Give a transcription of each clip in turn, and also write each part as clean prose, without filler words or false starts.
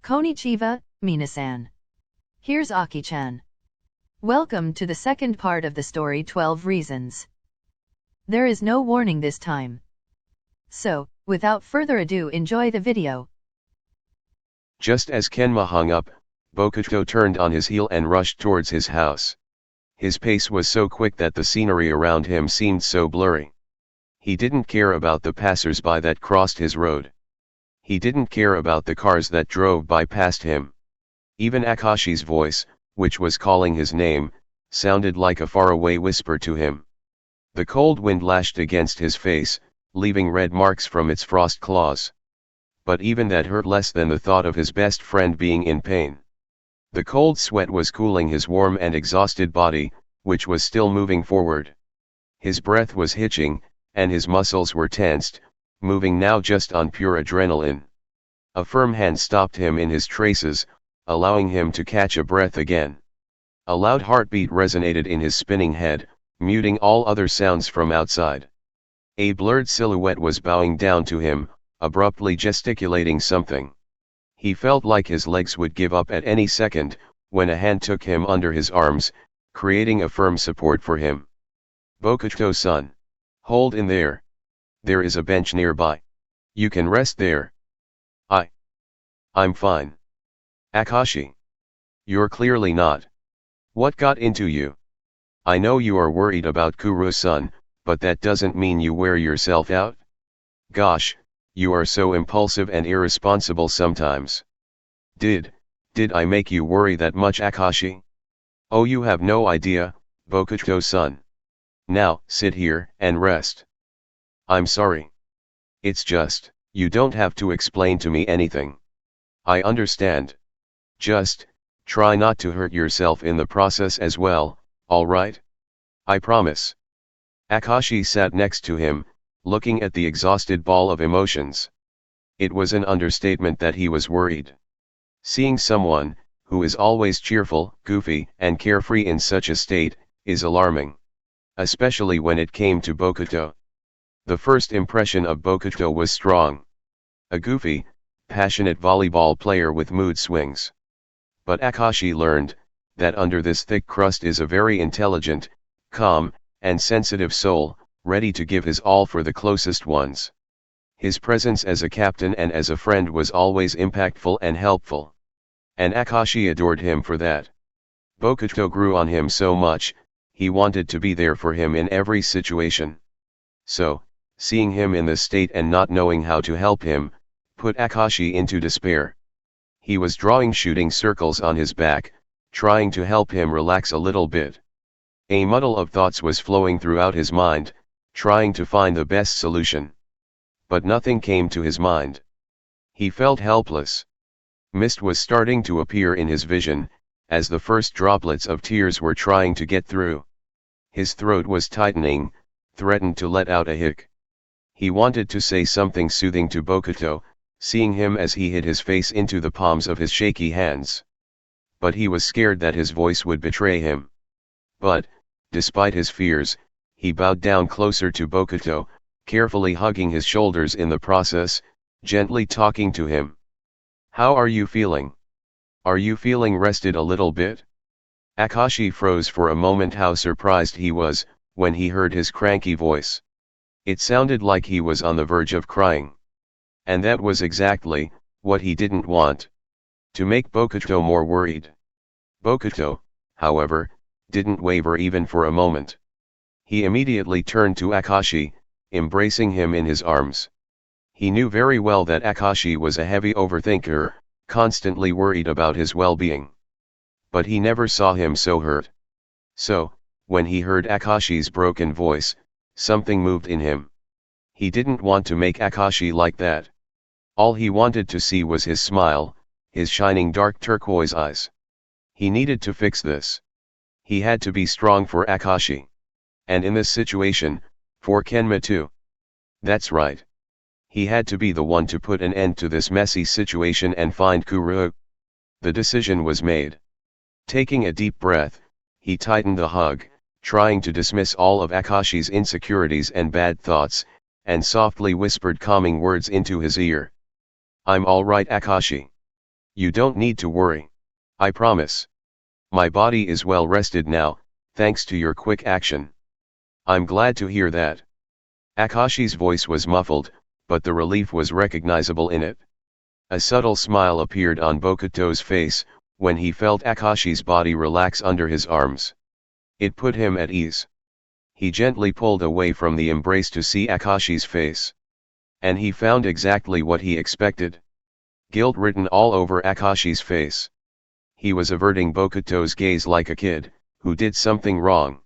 Konnichiwa, minasan. Here's Aki-chan. Welcome to the second part of the story 12 Reasons. There is no warning this time. So, without further ado, enjoy the video. Just as Kenma hung up, Bokuto turned on his heel and rushed towards his house. His pace was so quick that the scenery around him seemed so blurry. He didn't care about the passers-by that crossed his road. He didn't care about the cars that drove by past him. Even Akashi's voice, which was calling his name, sounded like a faraway whisper to him. The cold wind lashed against his face, leaving red marks from its frost claws. But even that hurt less than the thought of his best friend being in pain. The cold sweat was cooling his warm and exhausted body, which was still moving forward. His breath was hitching, and his muscles were tensed, moving now just on pure adrenaline. A firm hand stopped him in his traces, allowing him to catch a breath again. A loud heartbeat resonated in his spinning head, muting all other sounds from outside. A blurred silhouette was bowing down to him, abruptly gesticulating something. He felt like his legs would give up at any second, when a hand took him under his arms, creating a firm support for him. Bokuto-san. Hold in there. There is a bench nearby. You can rest there. I'm fine. Akashi. You're clearly not. What got into you? I know you are worried about Kuroo-san, but that doesn't mean you wear yourself out. Gosh, you are so impulsive and irresponsible sometimes. Did I make you worry that much, Akashi? Oh, you have no idea, Bokuto-san. Now, sit here and rest. I'm sorry. It's just, you don't have to explain to me anything. I understand. Just, try not to hurt yourself in the process as well, alright? I promise. Akashi sat next to him, looking at the exhausted ball of emotions. It was an understatement that he was worried. Seeing someone, who is always cheerful, goofy, and carefree in such a state, is alarming. Especially when it came to Bokuto. The first impression of Bokuto was strong. A goofy, passionate volleyball player with mood swings. But Akashi learned, that under this thick crust is a very intelligent, calm, and sensitive soul, ready to give his all for the closest ones. His presence as a captain and as a friend was always impactful and helpful. And Akashi adored him for that. Bokuto grew on him so much, he wanted to be there for him in every situation. So, seeing him in this state and not knowing how to help him, put Akashi into despair. He was drawing shooting circles on his back, trying to help him relax a little bit. A muddle of thoughts was flowing throughout his mind, trying to find the best solution. But nothing came to his mind. He felt helpless. Mist was starting to appear in his vision, as the first droplets of tears were trying to get through. His throat was tightening, threatened to let out a hic. He wanted to say something soothing to Bokuto, seeing him as he hid his face into the palms of his shaky hands. But he was scared that his voice would betray him. But, despite his fears, he bowed down closer to Bokuto, carefully hugging his shoulders in the process, gently talking to him. How are you feeling? Are you feeling rested a little bit? Akashi froze for a moment. How surprised he was, when he heard his cranky voice. It sounded like he was on the verge of crying. And that was exactly, what he didn't want. To make Bokuto more worried. Bokuto, however, didn't waver even for a moment. He immediately turned to Akashi, embracing him in his arms. He knew very well that Akashi was a heavy overthinker, constantly worried about his well-being. But he never saw him so hurt. So, when he heard Akashi's broken voice, something moved in him. He didn't want to make Akashi like that. All he wanted to see was his smile, his shining dark turquoise eyes. He needed to fix this. He had to be strong for Akashi. And in this situation, for Kenma too. That's right. He had to be the one to put an end to this messy situation and find Kuroo. The decision was made. Taking a deep breath, he tightened the hug, trying to dismiss all of Akashi's insecurities and bad thoughts, and softly whispered calming words into his ear. I'm all right, Akashi. You don't need to worry. I promise. My body is well rested now, thanks to your quick action. I'm glad to hear that. Akashi's voice was muffled, but the relief was recognizable in it. A subtle smile appeared on Bokuto's face, when he felt Akashi's body relax under his arms. It put him at ease. He gently pulled away from the embrace to see Akashi's face. And he found exactly what he expected. Guilt written all over Akashi's face. He was averting Bokuto's gaze like a kid, who did something wrong.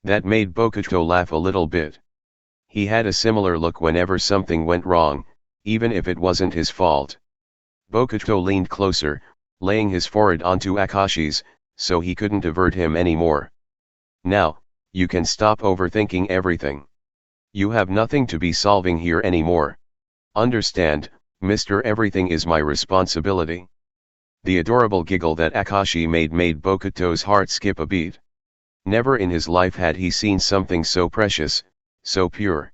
That made Bokuto laugh a little bit. He had a similar look whenever something went wrong, even if it wasn't his fault. Bokuto leaned closer, laying his forehead onto Akashi's, so he couldn't avert him anymore. Now, you can stop overthinking everything. You have nothing to be solving here anymore. Understand, Mr. Everything is my responsibility. The adorable giggle that Akashi made Bokuto's heart skip a beat. Never in his life had he seen something so precious, so pure.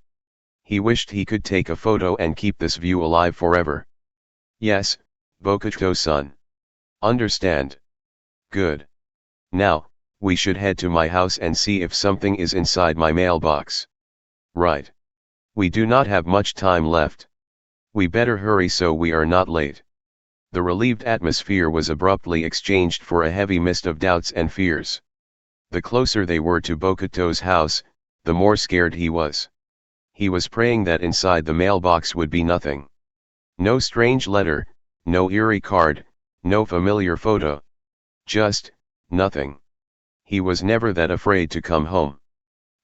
He wished he could take a photo and keep this view alive forever. Yes, Bokuto-san. Understand. Good. Now, we should head to my house and see if something is inside my mailbox. Right. We do not have much time left. We better hurry so we are not late. The relieved atmosphere was abruptly exchanged for a heavy mist of doubts and fears. The closer they were to Bokuto's house, the more scared he was. He was praying that inside the mailbox would be nothing. No strange letter, no eerie card, no familiar photo. Just, nothing. He was never that afraid to come home.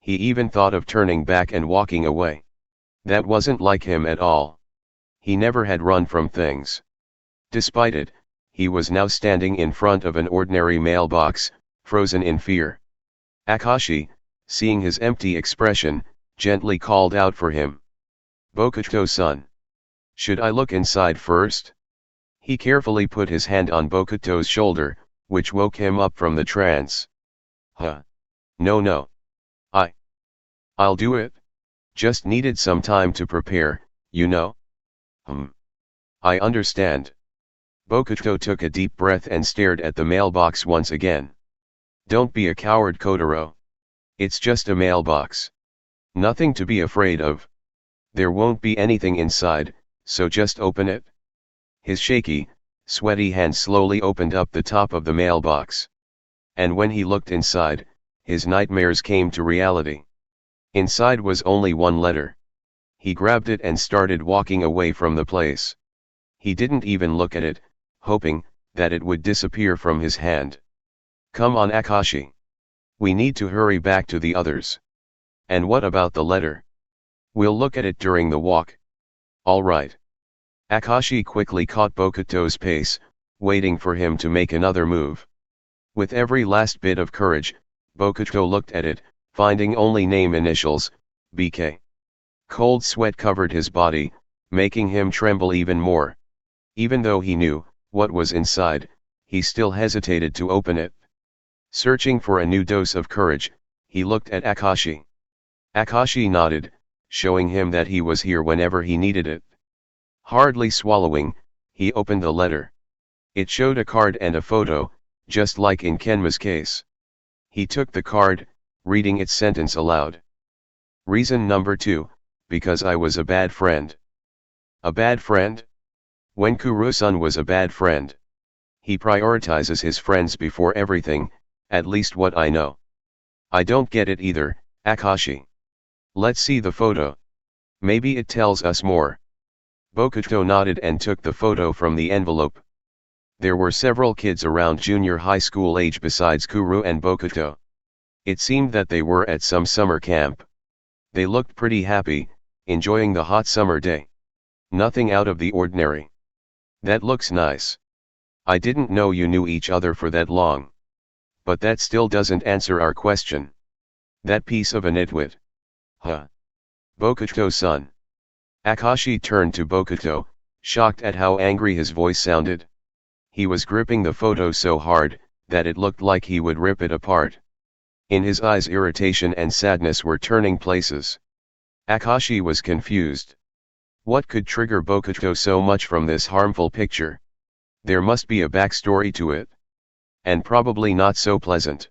He even thought of turning back and walking away. That wasn't like him at all. He never had run from things. Despite it, he was now standing in front of an ordinary mailbox, frozen in fear. Akashi, seeing his empty expression, gently called out for him. Bokuto-san. Should I look inside first? He carefully put his hand on Bokuto's shoulder, which woke him up from the trance. Huh. No. I'll do it. Just needed some time to prepare, you know. I understand. Bokuto took a deep breath and stared at the mailbox once again. Don't be a coward, Kotaro. It's just a mailbox. Nothing to be afraid of. There won't be anything inside, so just open it. His shaky, sweaty hand slowly opened up the top of the mailbox. And when he looked inside, his nightmares came to reality. Inside was only one letter. He grabbed it and started walking away from the place. He didn't even look at it, hoping that it would disappear from his hand. Come on, Akashi. We need to hurry back to the others. And what about the letter? We'll look at it during the walk. All right. Akashi quickly caught Bokuto's pace, waiting for him to make another move. With every last bit of courage, Bokuto looked at it, finding only name initials, BK. Cold sweat covered his body, making him tremble even more. Even though he knew what was inside, he still hesitated to open it. Searching for a new dose of courage, he looked at Akashi. Akashi nodded, showing him that he was here whenever he needed it. Hardly swallowing, he opened the letter. It showed a card and a photo, just like in Kenma's case. He took the card, reading its sentence aloud. Reason number 2, because I was a bad friend. A bad friend? When Kuroo-san was a bad friend. He prioritizes his friends before everything, at least what I know. I don't get it either, Akashi. Let's see the photo. Maybe it tells us more. Bokuto nodded and took the photo from the envelope. There were several kids around junior high school age besides Kuroo and Bokuto. It seemed that they were at some summer camp. They looked pretty happy, enjoying the hot summer day. Nothing out of the ordinary. That looks nice. I didn't know you knew each other for that long. But that still doesn't answer our question. That piece of a nitwit. Huh. Bokuto-san. Akashi turned to Bokuto, shocked at how angry his voice sounded. He was gripping the photo so hard, that it looked like he would rip it apart. In his eyes irritation and sadness were turning places. Akashi was confused. What could trigger Bokuto so much from this harmful picture? There must be a backstory to it. And probably not so pleasant.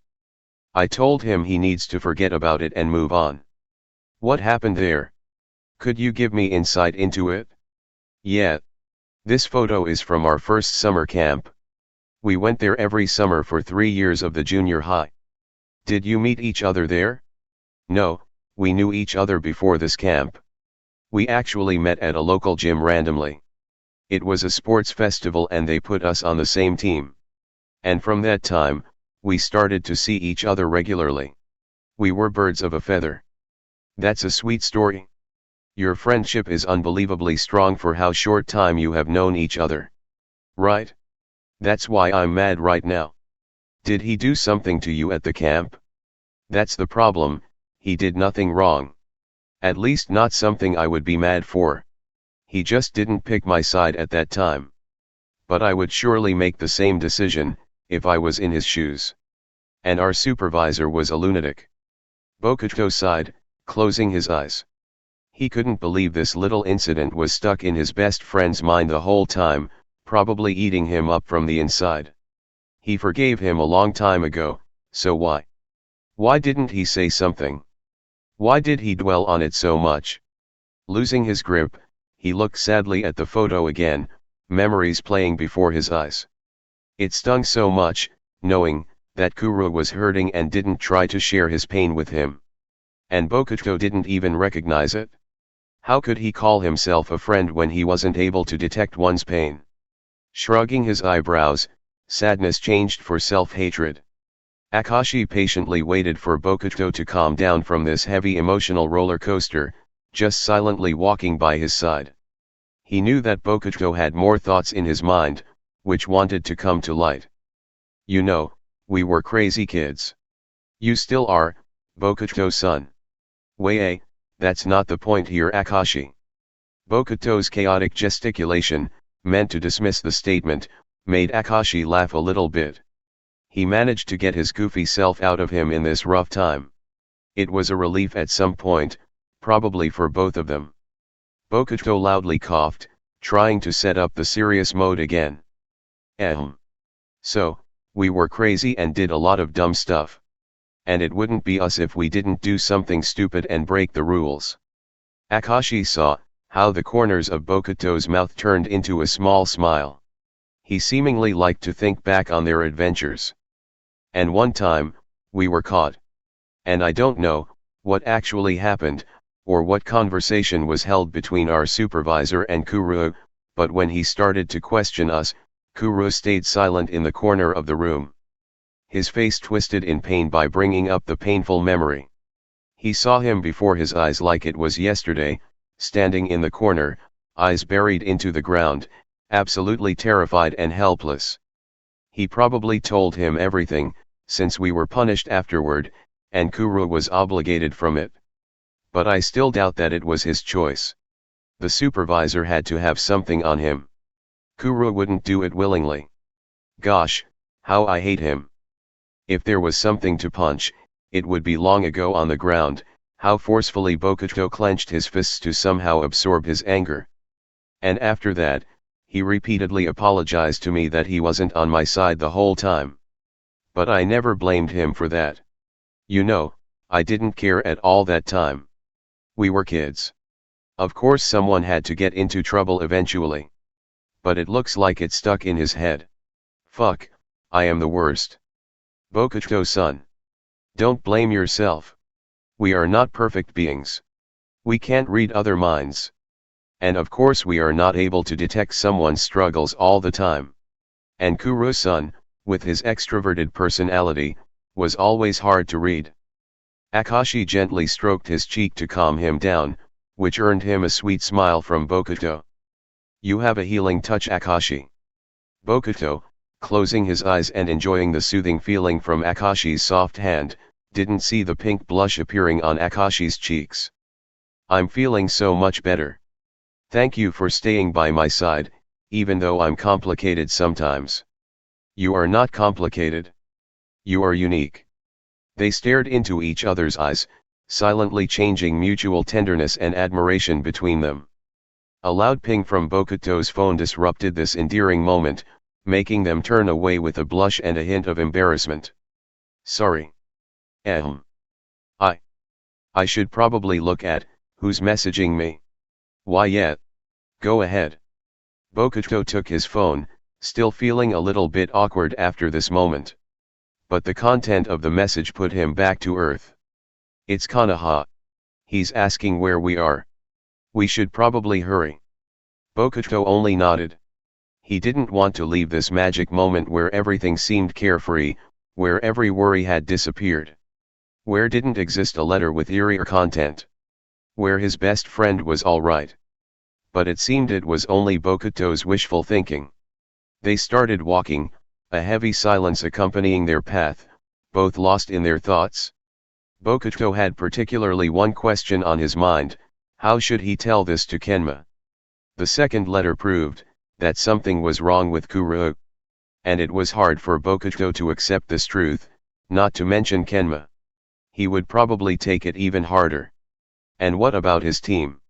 I told him he needs to forget about it and move on. What happened there? Could you give me insight into it? Yeah. This photo is from our first summer camp. We went there every summer for 3 years of the junior high. Did you meet each other there? No, we knew each other before this camp. We actually met at a local gym randomly. It was a sports festival and they put us on the same team. And from that time, we started to see each other regularly. We were birds of a feather. That's a sweet story. Your friendship is unbelievably strong for how short time you have known each other. Right? That's why I'm mad right now. Did he do something to you at the camp? That's the problem, he did nothing wrong. At least not something I would be mad for. He just didn't pick my side at that time. But I would surely make the same decision, if I was in his shoes. And our supervisor was a lunatic. Bokuto sighed, closing his eyes. He couldn't believe this little incident was stuck in his best friend's mind the whole time, probably eating him up from the inside. He forgave him a long time ago, so why? Why didn't he say something? Why did he dwell on it so much? Losing his grip, he looked sadly at the photo again, memories playing before his eyes. It stung so much, knowing that Kuroo was hurting and didn't try to share his pain with him. And Bokuto didn't even recognize it. How could he call himself a friend when he wasn't able to detect one's pain? Shrugging his eyebrows, sadness changed for self-hatred. Akashi patiently waited for Bokuto to calm down from this heavy emotional roller coaster, just silently walking by his side. He knew that Bokuto had more thoughts in his mind, which wanted to come to light. You know, we were crazy kids. You still are, Bokuto-san. Wei, that's not the point here, Akashi. Bokuto's chaotic gesticulation, meant to dismiss the statement, made Akashi laugh a little bit. He managed to get his goofy self out of him in this rough time. It was a relief at some point, probably for both of them. Bokuto loudly coughed, trying to set up the serious mode again. So, we were crazy and did a lot of dumb stuff. And it wouldn't be us if we didn't do something stupid and break the rules. Akashi saw how the corners of Bokuto's mouth turned into a small smile. He seemingly liked to think back on their adventures. And one time, we were caught. And I don't know what actually happened, or what conversation was held between our supervisor and Kuroo, but when he started to question us, Kuroo stayed silent in the corner of the room. His face twisted in pain by bringing up the painful memory. He saw him before his eyes like it was yesterday, standing in the corner, eyes buried into the ground, absolutely terrified and helpless. He probably told him everything, since we were punished afterward, and Kuroo was obligated from it. But I still doubt that it was his choice. The supervisor had to have something on him. Kuroo wouldn't do it willingly. Gosh, how I hate him. If there was something to punch, it would be long ago on the ground. How forcefully Bokuto clenched his fists to somehow absorb his anger. And after that, he repeatedly apologized to me that he wasn't on my side the whole time. But I never blamed him for that. You know, I didn't care at all that time. We were kids. Of course someone had to get into trouble eventually. But it looks like it stuck in his head. Fuck, I am the worst. Bokuto-san. Don't blame yourself. We are not perfect beings. We can't read other minds. And of course we are not able to detect someone's struggles all the time. And Kuroo-san, with his extroverted personality, was always hard to read. Akashi gently stroked his cheek to calm him down, which earned him a sweet smile from Bokuto. You have a healing touch, Akashi. Bokuto, closing his eyes and enjoying the soothing feeling from Akashi's soft hand, didn't see the pink blush appearing on Akashi's cheeks. I'm feeling so much better. Thank you for staying by my side, even though I'm complicated sometimes. You are not complicated. You are unique. They stared into each other's eyes, silently changing mutual tenderness and admiration between them. A loud ping from Bokuto's phone disrupted this endearing moment, making them turn away with a blush and a hint of embarrassment. Sorry. I should probably look at, who's messaging me? Why yet? Go ahead. Bokuto took his phone, still feeling a little bit awkward after this moment. But the content of the message put him back to earth. It's Konoha. He's asking where we are. We should probably hurry. Bokuto only nodded. He didn't want to leave this magic moment where everything seemed carefree, where every worry had disappeared. Where didn't exist a letter with eerie content. Where his best friend was alright. But it seemed it was only Bokuto's wishful thinking. They started walking, a heavy silence accompanying their path, both lost in their thoughts. Bokuto had particularly one question on his mind: how should he tell this to Kenma? The second letter proved that something was wrong with Kuroo. And it was hard for Bokuto to accept this truth, not to mention Kenma. He would probably take it even harder. And what about his team?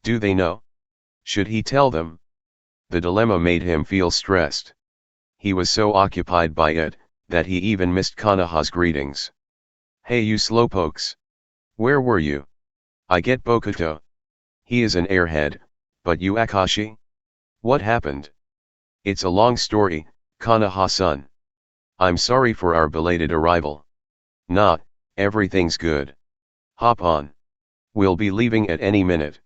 Do they know? Should he tell them? The dilemma made him feel stressed. He was so occupied by it, that he even missed Konoha's greetings. Hey you slowpokes! Where were you? I get Bokuto. He is an airhead, but you Akashi? What happened? It's a long story, Konoha-san. I'm sorry for our belated arrival. Nah, everything's good. Hop on. We'll be leaving at any minute.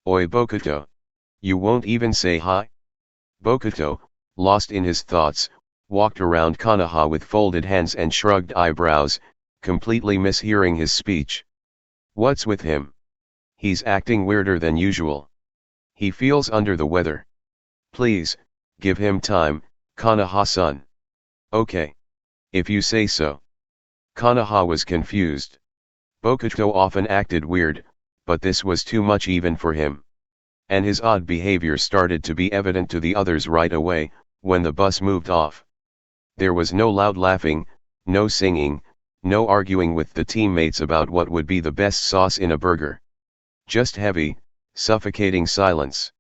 Oi Bokuto. You won't even say hi? Bokuto, lost in his thoughts, walked around Konoha with folded hands and shrugged eyebrows, completely mishearing his speech. What's with him? He's acting weirder than usual. He feels under the weather. Please, give him time, Konoha-san. Okay. If you say so. Konoha was confused. Bokuto often acted weird, but this was too much even for him. And his odd behavior started to be evident to the others right away, when the bus moved off. There was no loud laughing, no singing, no arguing with the teammates about what would be the best sauce in a burger. Just heavy, suffocating silence.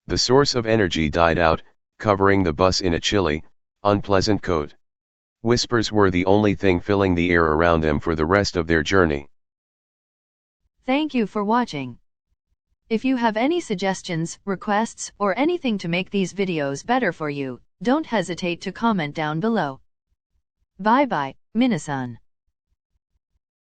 The source of energy died out, covering the bus in a chilly, unpleasant coat. Whispers were the only thing filling the air around them for the rest of their journey. Thank you for watching. If you have any suggestions, requests, or anything to make these videos better for you, don't hesitate to comment down below. Bye bye, minasan.